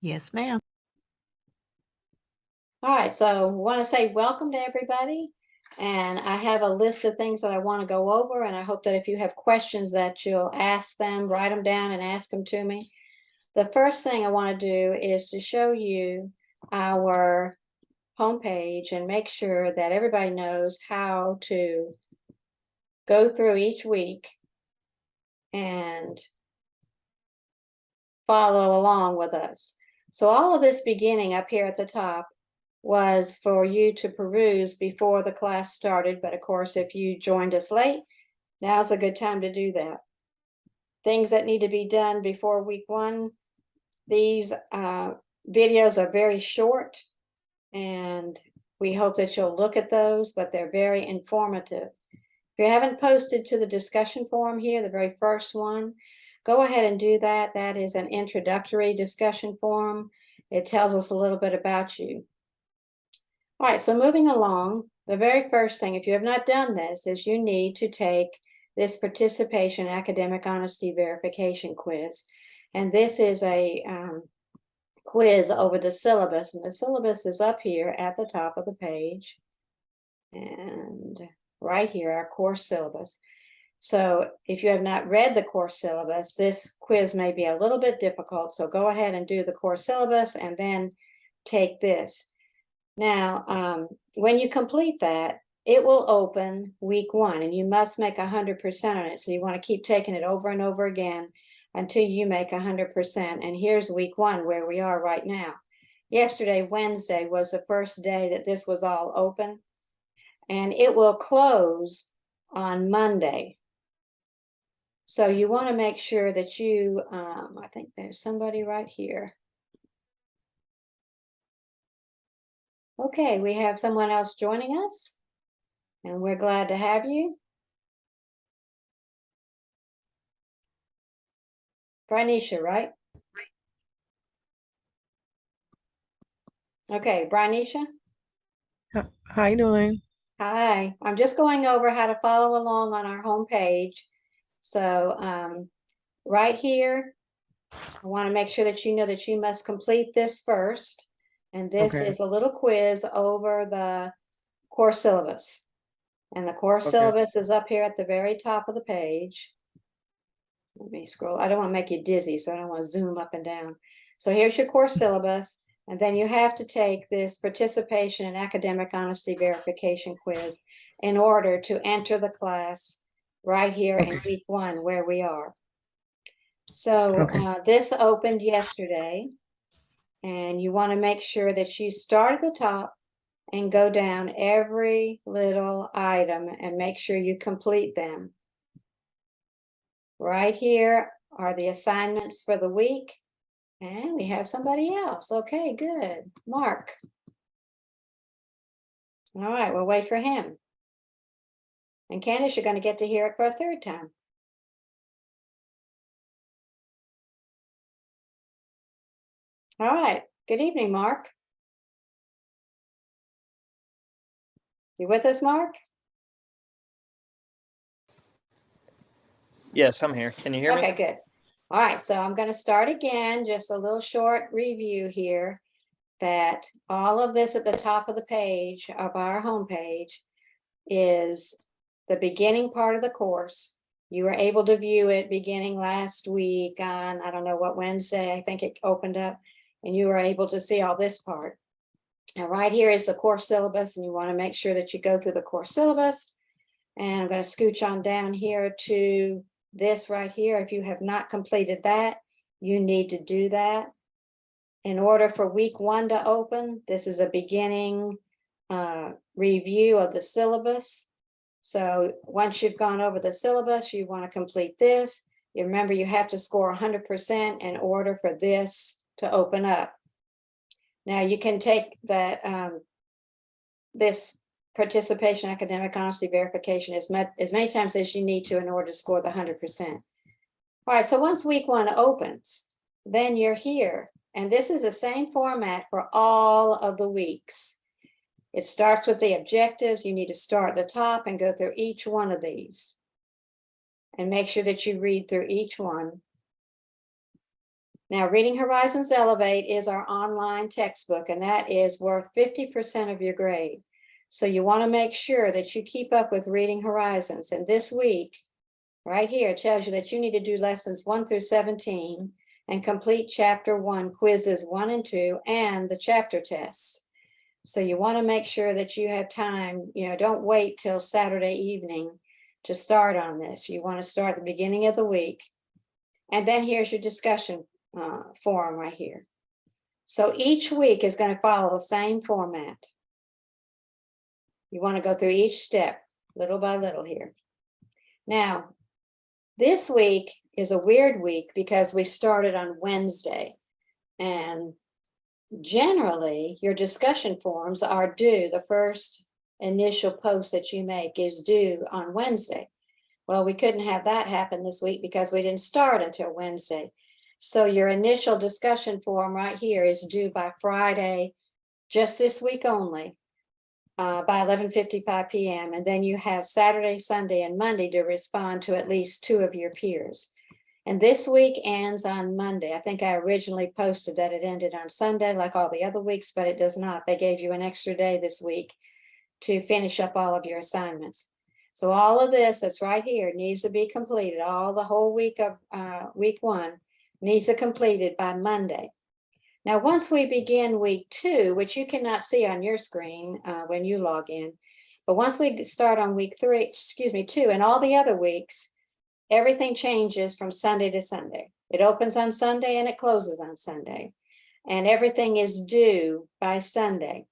Yes, ma'am. All right, so I want to say welcome to everybody. And I have a list of things that I want to go over, and I hope that if you have questions that you'll ask them, write them down and ask them to me. The first thing I want to do is to show you our homepage and make sure that everybody knows how to go through each week and follow along with us. So all of this beginning up here at the top was for you to peruse before the class started. But of course, if you joined us late, now's a good time to do that. Things that need to be done before week one. These videos are very short, and we hope that you'll look at those, but they're very informative. If you haven't posted to the discussion forum here, the very first one, go ahead and do that. That is an introductory discussion forum. It tells us a little bit about you. All right, so moving along, the very first thing, if you have not done this, is you need to take this participation academic honesty verification quiz. And this is a quiz over the syllabus, and the syllabus is up here at the top of the page. And right here, our course syllabus. So if you have not read the course syllabus, this quiz may be a little bit difficult. So go ahead and do the course syllabus and then take this. Now, when you complete that, it will open week one, and you must make 100% on it. So you want to keep taking it over and over again until you make 100%. And here's week one, where we are right now. Yesterday, Wednesday, was the first day that this was all open, and it will close on Monday. So you want to make sure that you, I think there's somebody right here. Okay, we have someone else joining us, and we're glad to have you. Brianisha, right? Okay, Brianisha. How you doing? Hi, I'm just going over how to follow along on our homepage. So right here, I want to make sure that you know that you must complete this first. And this Okay. is a little quiz over the course syllabus. And the course Okay. syllabus is up here at the very top of the page. Let me scroll. I don't want to make you dizzy, so I don't want to zoom up and down. So here's your course syllabus. And then you have to take this participation and academic honesty verification quiz in order to enter the class right here in week one, where we are. So this opened yesterday, and you want to make sure that you start at the top and go down every little item and make sure you complete them. Right here are the assignments for the week. And we have somebody else. Okay, good. Mark. All right, we'll wait for him. And Candace, you're going to get to hear it for a third time. All right. Good evening, Mark. You with us, Mark? Yes, I'm here. Can you hear me? Okay, good. All right, so I'm going to start again, just a little short review here, that all of this at the top of the page of our homepage is the beginning part of the course. You were able to view it beginning last week on, I don't know what Wednesday, I think it opened up, and you were able to see all this part. Now right here is the course syllabus, and you want to make sure that you go through the course syllabus. And I'm going to scooch on down here to this right here. If you have not completed that, you need to do that. In order for week one to open, this is a beginning review of the syllabus. So once you've gone over the syllabus, you want to complete this. You remember you have to score 100% in order for this to open up. Now you can take that this participation academic honesty verification as many times as you need to in order to score the 100%. All right, so once week one opens, then you're here. And this is the same format for all of the weeks. It starts with the objectives. You need to start at the top and go through each one of these. And make sure that you read through each one. Now, Reading Horizons Elevate is our online textbook, and that is worth 50% of your grade. So you want to make sure that you keep up with Reading Horizons. And this week, right here, tells you that you need to do lessons 1 through 17 and complete chapter 1, quizzes 1 and 2, and the chapter test. So you want to make sure that you have time, don't wait till Saturday evening to start on this. You want to start at the beginning of the week. And then here's your discussion forum right here. So each week is going to follow the same format. You want to go through each step little by little here. Now, this week is a weird week because we started on Wednesday, and generally your discussion forums are due, the first initial post that you make is due on Wednesday. Well, we couldn't have that happen this week because we didn't start until Wednesday. So your initial discussion forum right here is due by Friday, just this week only, by 11:55 p.m. And then you have Saturday, Sunday, and Monday to respond to at least 2 of your peers. And this week ends on Monday. I think I originally posted that it ended on Sunday like all the other weeks, but it does not. They gave you an extra day this week to finish up all of your assignments. So all of this that's right here needs to be completed. The whole week of week 1 needs to be completed by Monday. Now, once we begin week 2, which you cannot see on your screen when you log in, but once we start on week 2, and all the other weeks, everything changes from Sunday to Sunday. It opens on Sunday and it closes on Sunday, and everything is due by Sunday.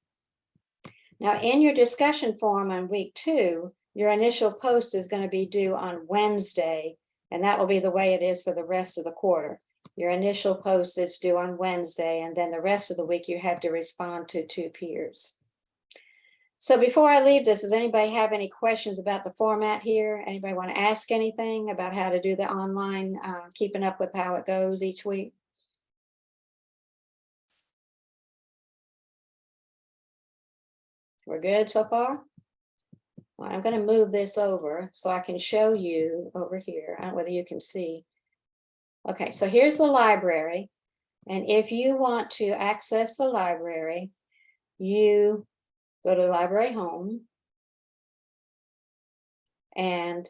Now, in your discussion forum on week 2, your initial post is going to be due on Wednesday, and that will be the way it is for the rest of the quarter. Your initial post is due on Wednesday, and then the rest of the week you have to respond to 2 peers. So before I leave this, does anybody have any questions about the format here? Anybody want to ask anything about how to do the online, keeping up with how it goes each week? We're good so far? Well, I'm going to move this over so I can show you over here. I don't know whether you can see. Okay, so here's the library. And if you want to access the library, you go to Library Home. And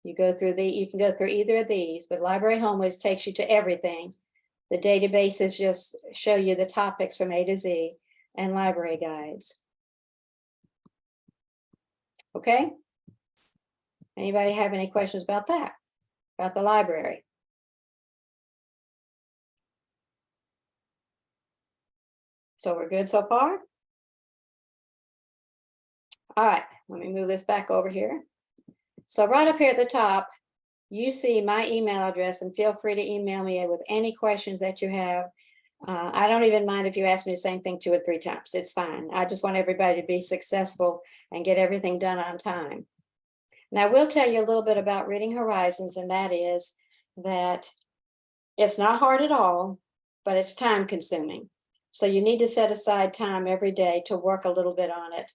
you go through you can go through either of these, but Library Home which takes you to everything. The databases just show you the topics from A to Z, and library guides. Okay? Anybody have any questions about that? About the library? So we're good so far? All right, let me move this back over here. So right up here at the top, you see my email address, and feel free to email me with any questions that you have. I don't even mind if you ask me the same thing 2 or 3 times. It's fine. I just want everybody to be successful and get everything done on time. Now, we'll tell you a little bit about Reading Horizons, and that is that it's not hard at all, but it's time consuming. So you need to set aside time every day to work a little bit on it,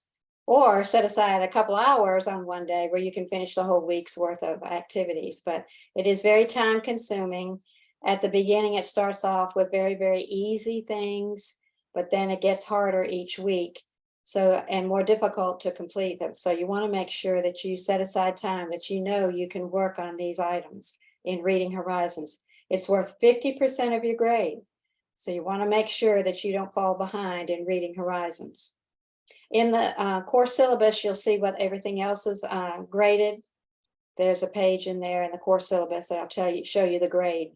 or set aside a couple hours on one day where you can finish the whole week's worth of activities. But it is very time consuming. At the beginning, it starts off with very, very easy things, but then it gets harder each week. So, and more difficult to complete them. So you want to make sure that you set aside time that you can work on these items in Reading Horizons. It's worth 50% of your grade. So you want to make sure that you don't fall behind in Reading Horizons. In the course syllabus, you'll see what everything else is graded. There's a page in there in the course syllabus that I'll show you the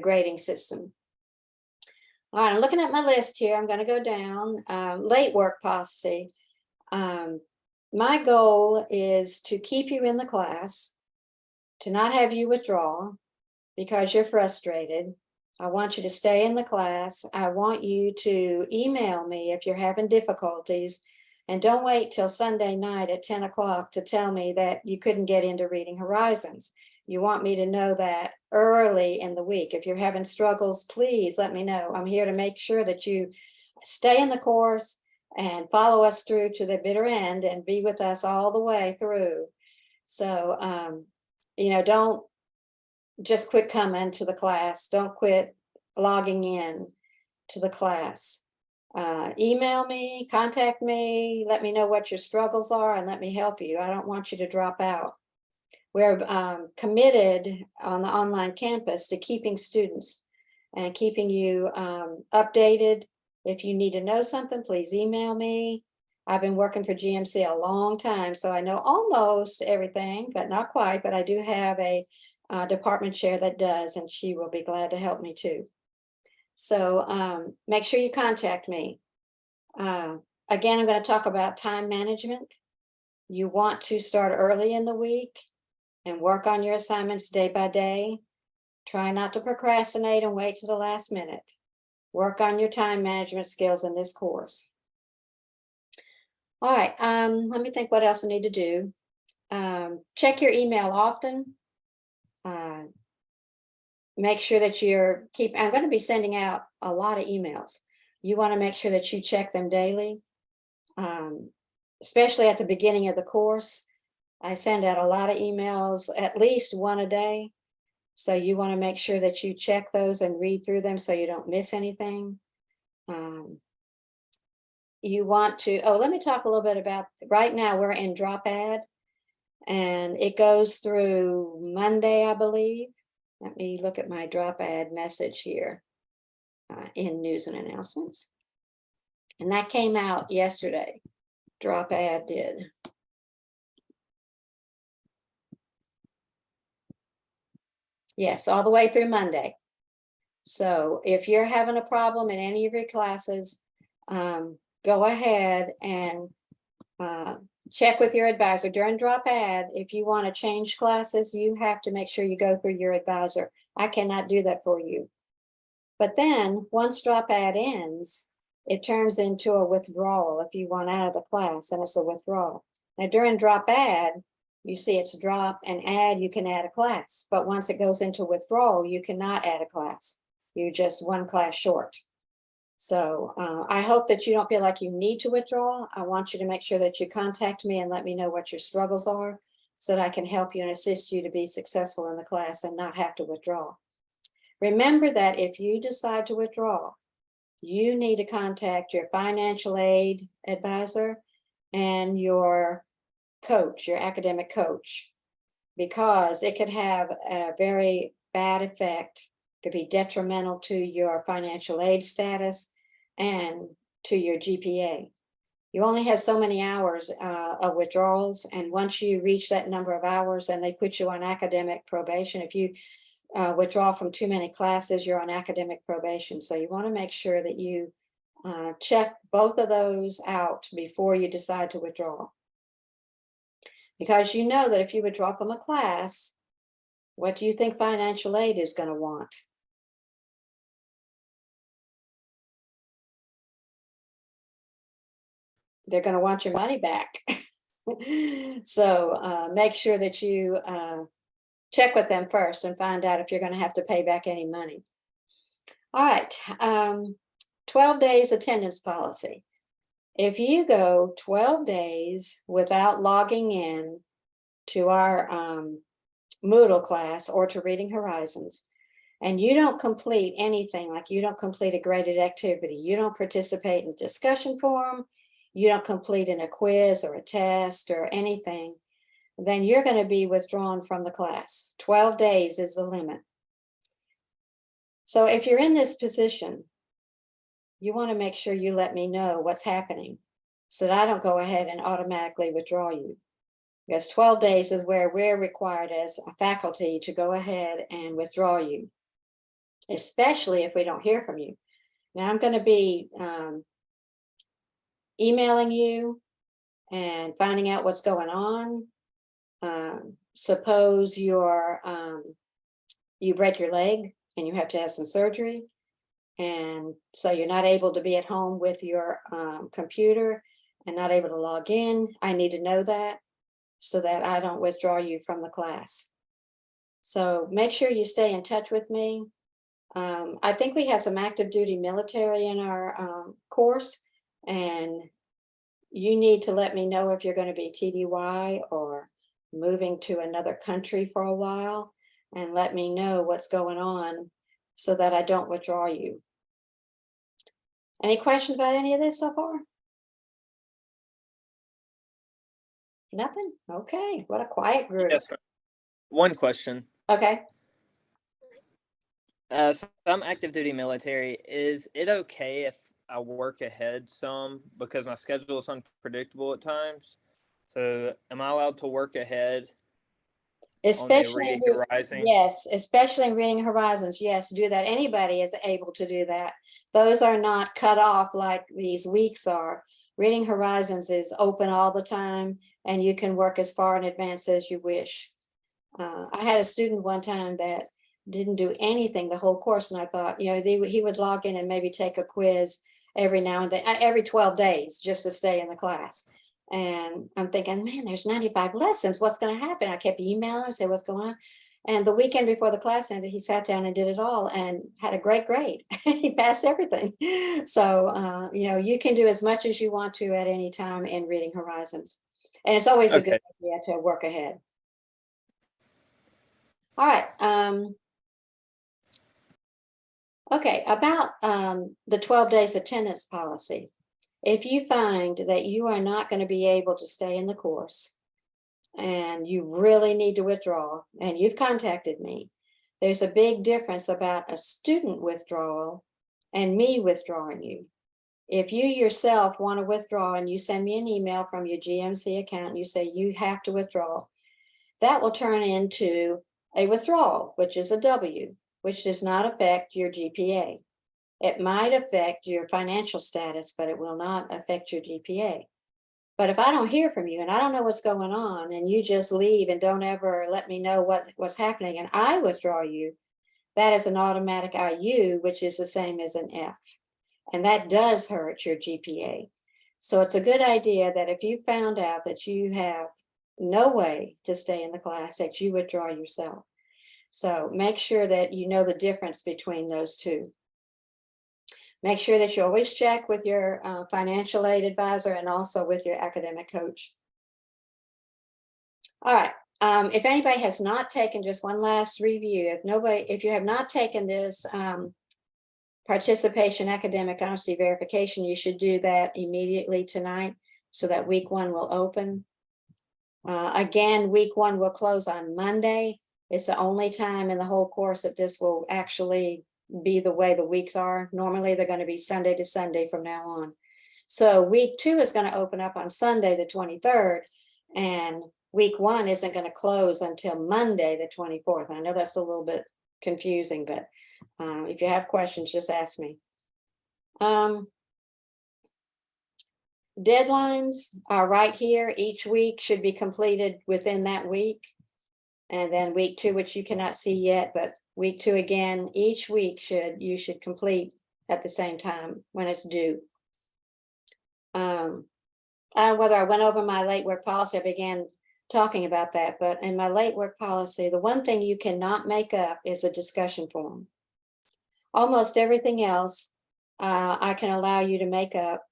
grading system. All right, I'm looking at my list here. I'm going to go down. Late work policy. My goal is to keep you in the class, to not have you withdraw because you're frustrated. I want you to stay in the class. I want you to email me if you're having difficulties. And don't wait till Sunday night at 10 o'clock to tell me that you couldn't get into Reading Horizons. You want me to know that early in the week. If you're having struggles, please let me know. I'm here to make sure that you stay in the course and follow us through to the bitter end and be with us all the way through. So, don't just quit coming to the class. Don't quit logging in to the class. Email me, contact me, let me know what your struggles are, and let me help you. I don't want you to drop out. We're committed on the online campus to keeping students and keeping you updated. If you need to know something, please email me. I've been working for GMC a long time, so I know almost everything, but not quite. But I do have a department chair that does, and she will be glad to help me too. So make sure you contact me. Again, I'm going to talk about time management. You want to start early in the week and work on your assignments day by day. Try not to procrastinate and wait to the last minute. Work on your time management skills in this course. All right, let me think what else I need to do. Check your email often. Make sure that I'm going to be sending out a lot of emails. You want to make sure that you check them daily, especially at the beginning of the course. I send out a lot of emails, at least one a day. So you want to make sure that you check those and read through them so you don't miss anything. You want to, let me talk a little bit about, right now we're in drop ad and it goes through Monday, I believe. Let me look at my drop ad message here in news and announcements. And that came out yesterday. Drop ad did. Yes, all the way through Monday. So if you're having a problem in any of your classes, go ahead and check with your advisor during drop ad. If you want to change classes, you have to make sure you go through your advisor. I cannot do that for you. But then once drop ad ends, it turns into a withdrawal if you want out of the class, and it's a withdrawal. Now during drop ad, you see it's drop and add, you can add a class. But once it goes into withdrawal, you cannot add a class. You're just one class short. So I hope that you don't feel like you need to withdraw. I want you to make sure that you contact me and let me know what your struggles are so that I can help you and assist you to be successful in the class and not have to withdraw. Remember that if you decide to withdraw, you need to contact your financial aid advisor and your coach, your academic coach, because it could have a very bad effect, could be detrimental to your financial aid status and to your GPA. You only have so many hours of withdrawals, and once you reach that number of hours, and they put you on academic probation. If you withdraw from too many classes, you're on academic probation. So you want to make sure that you check both of those out before you decide to withdraw. Because you know that if you withdraw from a class, what do you think financial aid is going to want? They're going to want your money back. So make sure that you check with them first and find out if you're going to have to pay back any money. All right, 12 days attendance policy. If you go 12 days without logging in to our Moodle class or to Reading Horizons, and you don't complete anything, like you don't complete a graded activity, you don't participate in a discussion forum, you don't complete in a quiz or a test or anything, then you're going to be withdrawn from the class. 12 days is the limit. So if you're in this position, you want to make sure you let me know what's happening so that I don't go ahead and automatically withdraw you. Because 12 days is where we're required as a faculty to go ahead and withdraw you, especially if we don't hear from you. Now I'm going to be emailing you and finding out what's going on. Suppose you break your leg and you have to have some surgery, and so you're not able to be at home with your computer and not able to log in. I need to know that so that I don't withdraw you from the class. So make sure you stay in touch with me. I think we have some active duty military in our course, and you need to let me know if you're going to be TDY or moving to another country for a while, and let me know what's going on so that I don't withdraw you. Any questions about any of this so far? Nothing? Okay, what a quiet group. Yes, sir. One question. Okay. So I'm active duty military. Is it okay if I work ahead some because my schedule is unpredictable at times? So am I allowed to work ahead on the Especially, Reading Horizon? yes, especially in Reading Horizons. Yes, do that. Anybody is able to do that. Those are not cut off like these weeks are. Reading Horizons is open all the time, and you can work as far in advance as you wish. I had a student one time that didn't do anything the whole course, and I thought, he would log in and maybe take a quiz every now and then, every 12 days, just to stay in the class. And I'm thinking, man, there's 95 lessons. What's going to happen? I kept emailing and say, what's going on? And the weekend before the class ended, he sat down and did it all and had a great grade. He passed everything. So, you can do as much as you want to at any time in Reading Horizons. And it's always a good idea to work ahead. All right. Okay, about the 12 days attendance policy. If you find that you are not going to be able to stay in the course and you really need to withdraw, and you've contacted me, there's a big difference about a student withdrawal and me withdrawing you. If you yourself want to withdraw and you send me an email from your GMC account and you say you have to withdraw, that will turn into a withdrawal, which is a W, which does not affect your GPA. It might affect your financial status, but it will not affect your GPA. But if I don't hear from you and I don't know what's going on, and you just leave and don't ever let me know what's happening, and I withdraw you, that is an automatic IU, which is the same as an F. And that does hurt your GPA. So it's a good idea that if you found out that you have no way to stay in the class, that you withdraw yourself. So make sure that you know the difference between those two. Make sure that you always check with your financial aid advisor and also with your academic coach. All right. If anybody has not taken, just one last review, if you have not taken this participation academic honesty verification, you should do that immediately tonight so that week 1 will open. Again, week 1 will close on Monday. It's the only time in the whole course that this will actually be the way the weeks are. Normally, they're going to be Sunday to Sunday from now on. So week 2 is going to open up on Sunday, the 23rd, and week 1 isn't going to close until Monday, the 24th. I know that's a little bit confusing, but if you have questions, just ask me. Deadlines are right here. Each week should be completed within that week. And then week 2, which you cannot see yet, but week 2 again, each week you should complete at the same time when it's due. Whether I went over my late work policy, I began talking about that, but in my late work policy, the one thing you cannot make up is a discussion forum. Almost everything else, I can allow you to make up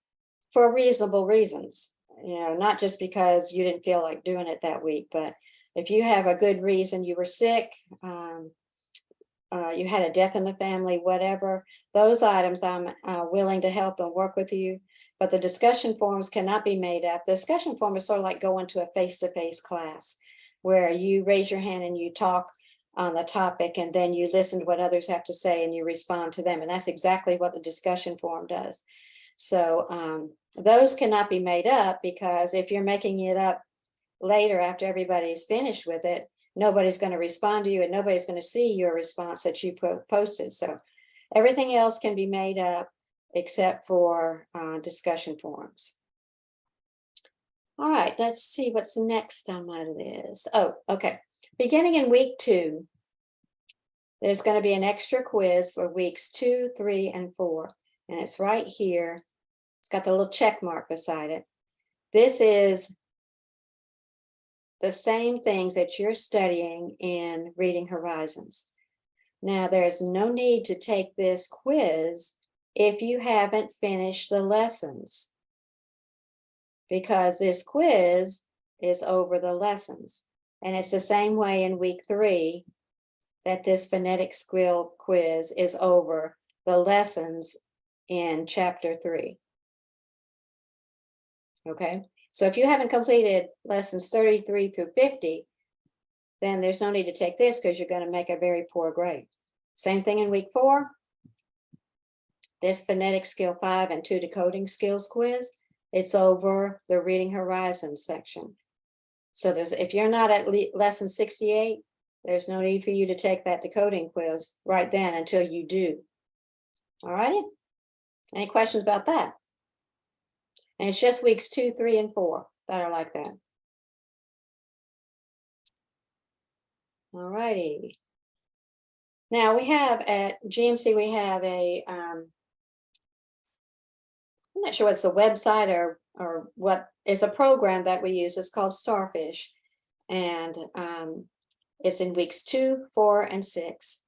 for reasonable reasons, not just because you didn't feel like doing it that week, but if you have a good reason, you were sick, you had a death in the family, whatever, those items I'm willing to help and work with you. But the discussion forums cannot be made up. The discussion forum is sort of like going to a face-to-face class where you raise your hand and you talk on the topic, and then you listen to what others have to say and you respond to them. And that's exactly what the discussion forum does. So those cannot be made up, because if you're making it up later after everybody's finished with it, nobody's going to respond to you and nobody's going to see your response that you posted. So everything else can be made up except for discussion forums. All right, let's see what's next on my list. Oh, okay. Beginning in week 2, there's going to be an extra quiz for weeks 2, 3, and 4. And it's right here. It's got the little check mark beside it. This is the same things that you're studying in Reading Horizons. Now, there's no need to take this quiz if you haven't finished the lessons, because this quiz is over the lessons. And it's the same way in week 3. that this phonetic skill quiz is over the lessons in chapter 3. Okay, so if you haven't completed lessons 33 through 50, then there's no need to take this because you're going to make a very poor grade. Same thing in week 4. This phonetic skill 5 and 2 decoding skills quiz, it's over the reading horizon section. So if you're not at lesson 68, there's no need for you to take that decoding quiz right then until you do. All righty. Any questions about that? And it's just weeks 2, 3, and 4 that are like that. All righty. Now we have at GMC, we have a, I'm not sure what's the website or what is a program that we use. It's called Starfish. And it's in weeks 2, 4, and 6.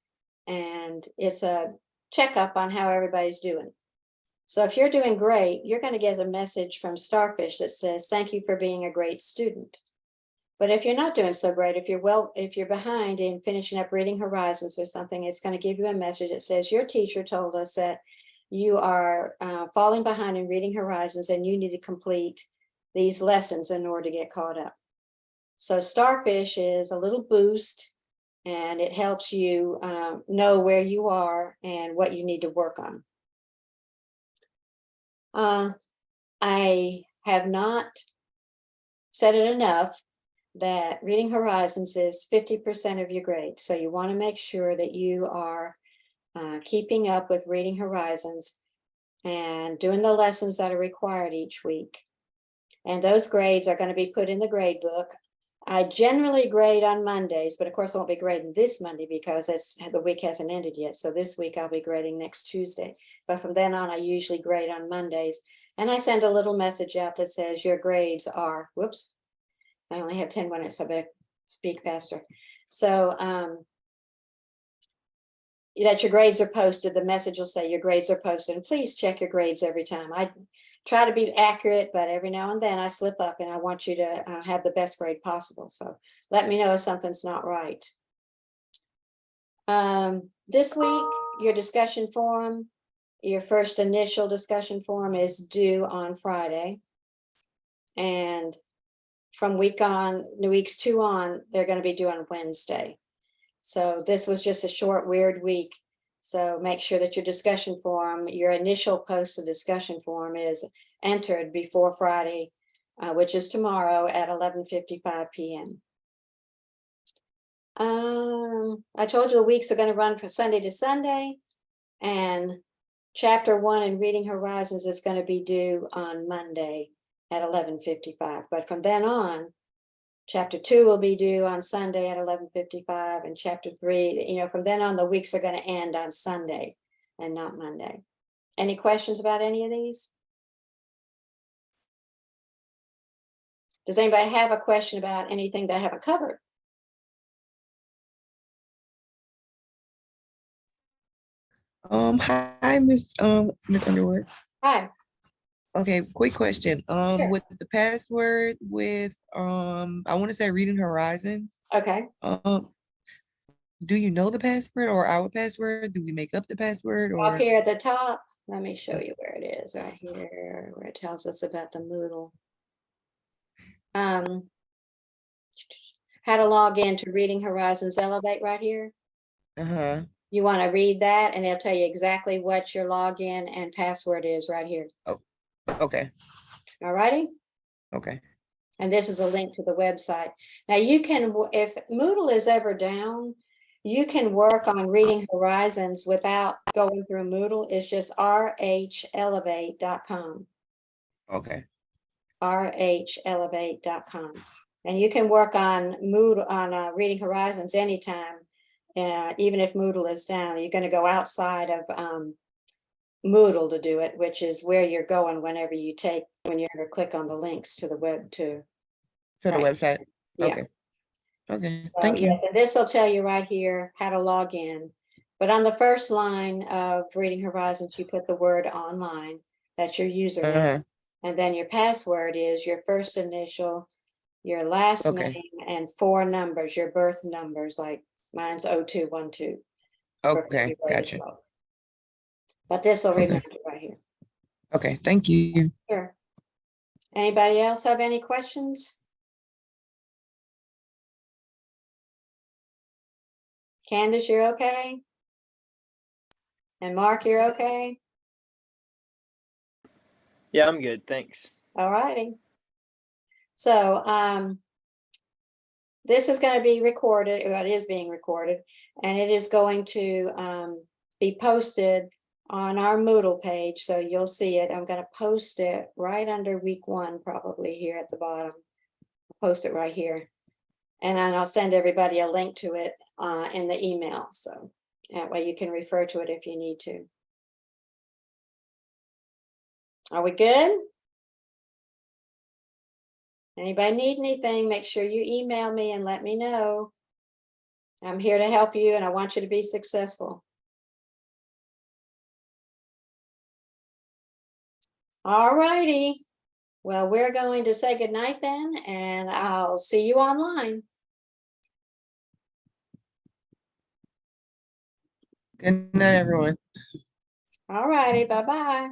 And it's a checkup on how everybody's doing. So if you're doing great, you're going to get a message from Starfish that says, thank you for being a great student. But if you're not doing so great, if you're behind in finishing up reading horizons or something, it's going to give you a message that says, your teacher told us that you are falling behind in reading horizons and you need to complete these lessons in order to get caught up. So Starfish is a little boost, and it helps you know where you are and what you need to work on. I have not said it enough that reading horizons is 50% of your grade. So you want to make sure that you are keeping up with reading horizons and doing the lessons that are required each week. And those grades are going to be put in the grade book. I generally grade on Mondays, but of course I won't be grading this Monday because the week hasn't ended yet. So this week I'll be grading next Tuesday. But from then on, I usually grade on Mondays. And I send a little message out that says your grades are, whoops, I only have 10 minutes, so I better speak faster. So that your grades are posted. The message will say your grades are posted. And please check your grades every time. I try to be accurate, but every now and then I slip up and I want you to have the best grade possible. So let me know if something's not right. This week, your discussion forum, your first initial discussion forum is due on Friday. And from weeks 2 on, they're going to be due on Wednesday. So this was just a short, weird week. So make sure that your discussion forum, your initial posted discussion forum is entered before Friday, which is tomorrow at 11:55 p.m. I told you the weeks are going to run from Sunday to Sunday, and chapter 1 in Reading Horizons is going to be due on Monday at 11:55. But from then on, chapter 2 will be due on Sunday at 11:55, and chapter 3, from then on, the weeks are going to end on Sunday and not Monday. Any questions about any of these? Does anybody have a question about anything that I haven't covered? Hi, Miss Underwood. Hi. Okay, quick question. Sure. With the password with I want to say Reading Horizons. Okay. Do you know the password or our password? Do we make up the password Up or? here at the top, let me show you where it is, right here, where it tells us about the Moodle. How to log into Reading Horizons Elevate right here. Uh-huh. You want to read that and it'll tell you exactly what your login and password is right here. Oh, okay. All righty. Okay. And this is a link to the website. Now you can, if Moodle is ever down, you can work on Reading Horizons without going through Moodle. It's just rhelevate.com. Okay. rhelevate.com. And you can work on Moodle, on Reading Horizons anytime, even if Moodle is down. You're going to go outside of Moodle to do it, which is where you're going whenever you ever click on the links to the web To the right. website. Yeah. Okay. Okay. So, Thank you. yes, and this will tell you right here how to log in. But on the first line of Reading Horizons, you put the word online. That's your username. Uh-huh. And then your password is your first initial, your last Okay. name, and 4 numbers, your birth numbers, like Mine's 0212. for Okay, February gotcha. 12th. But this will Okay. remind you right here. Okay, thank you. Sure. Anybody else have any questions? Candace, you're okay? And Mark, you're okay? Yeah, I'm good. Thanks. All righty. So, this is going to be recorded, or it is being recorded, and it is going to be posted on our Moodle page, so you'll see it. I'm going to post it right under week 1, probably here at the bottom. Post it right here. And then I'll send everybody a link to it in the email, so that way you can refer to it if you need to. Are we good? Anybody need anything, make sure you email me and let me know. I'm here to help you and I want you to be successful. All righty. Well, we're going to say goodnight then, and I'll see you online. Good night, everyone. All righty, bye-bye.